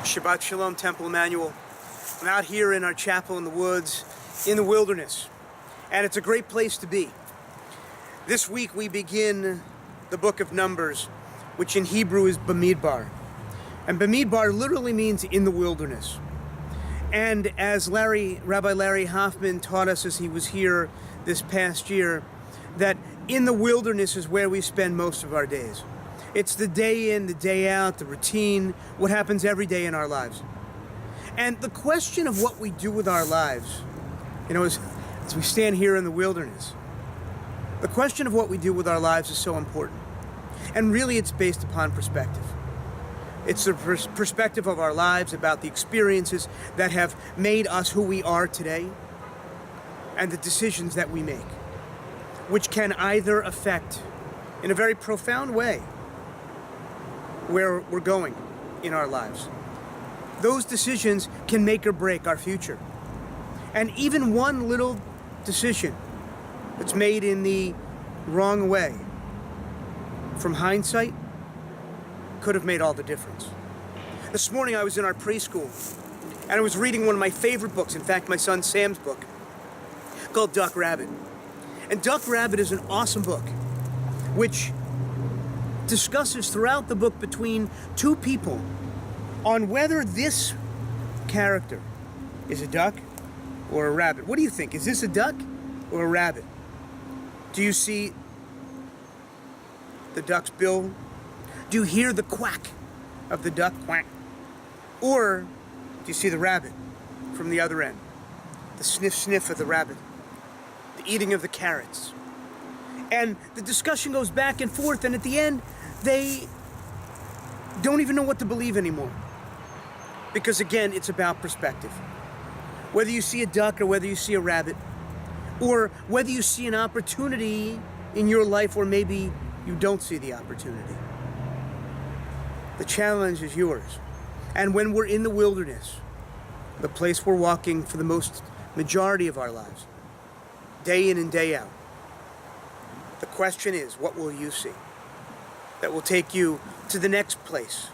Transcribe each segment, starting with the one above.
Shabbat Shalom, Temple Emmanuel. I'm out here in our chapel in the woods, in the wilderness, and it's a great place to be. This week we begin the book of Numbers, which in Hebrew is Bamidbar. And Bamidbar literally means in the wilderness. And as Rabbi Larry Hoffman taught us as he was here this past year, that in the wilderness is where we spend most of our days. It's the day in, the day out, the routine, what happens every day in our lives. And the question of what we do with our lives, as we stand here in the wilderness, the question of what we do with our lives is so important. And really it's based upon perspective. It's the perspective of our lives about the experiences that have made us who we are today and the decisions that we make, which can either affect, in a very profound way, where we're going in our lives. Those decisions can make or break our future. And even one little decision that's made in the wrong way, from hindsight, could have made all the difference. This morning I was in our preschool and I was reading one of my favorite books, in fact my son Sam's book, called Duck Rabbit. And Duck Rabbit is an awesome book which discusses throughout the book between two people on whether this character is a duck or a rabbit. What do you think? Is this a duck or a rabbit? Do you see the duck's bill? Do you hear the quack of the duck, quack? Or do you see the rabbit from the other end? The sniff of the rabbit, the eating of the carrots. And the discussion goes back and forth, and at the end, they don't even know what to believe anymore. Because again, it's about perspective. Whether you see a duck or whether you see a rabbit, or whether you see an opportunity in your life or maybe you don't see the opportunity. The challenge is yours. And when we're in the wilderness, the place we're walking for the majority of our lives, day in and day out, the question is, what will you see that will take you to the next place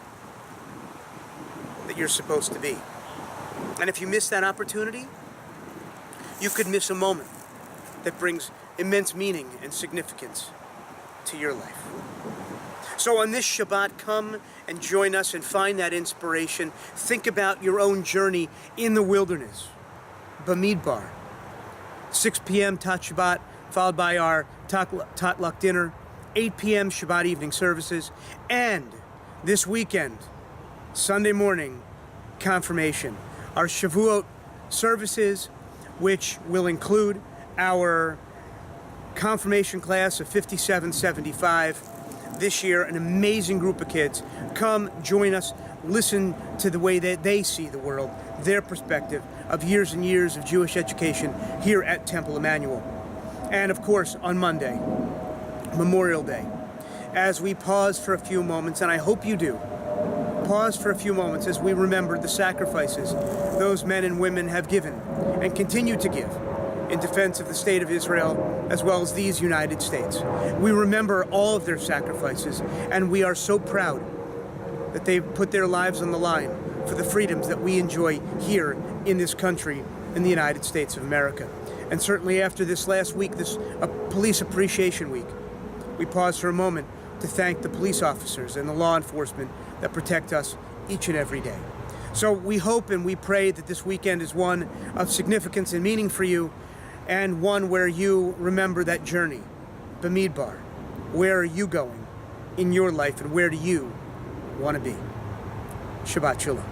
that you're supposed to be? And if you miss that opportunity, you could miss a moment that brings immense meaning and significance to your life. So on this Shabbat, come and join us and find that inspiration. Think about your own journey in the wilderness. Bamidbar. 6 p.m. Tat Shabbat, followed by our Tatluck dinner. 8 p.m. Shabbat evening services. And this weekend, Sunday morning, confirmation. Our Shavuot services, which will include our confirmation class of 5775. This year, an amazing group of kids. Come, join us, listen to the way that they see the world, their perspective of years and years of Jewish education here at Temple Emmanuel. And of course, on Monday, Memorial Day, as we pause for a few moments, and I hope you do, pause for a few moments as we remember the sacrifices those men and women have given and continue to give in defense of the state of Israel, as well as these United States. We remember all of their sacrifices, and we are so proud that they put their lives on the line for the freedoms that we enjoy here in this country, in the United States of America. And certainly after this last week, this Police Appreciation Week, we pause for a moment to thank the police officers and the law enforcement that protect us each and every day. So we hope and we pray that this weekend is one of significance and meaning for you, and one where you remember that journey, Bamidbar. Where are you going in your life, and where do you want to be? Shabbat Shalom.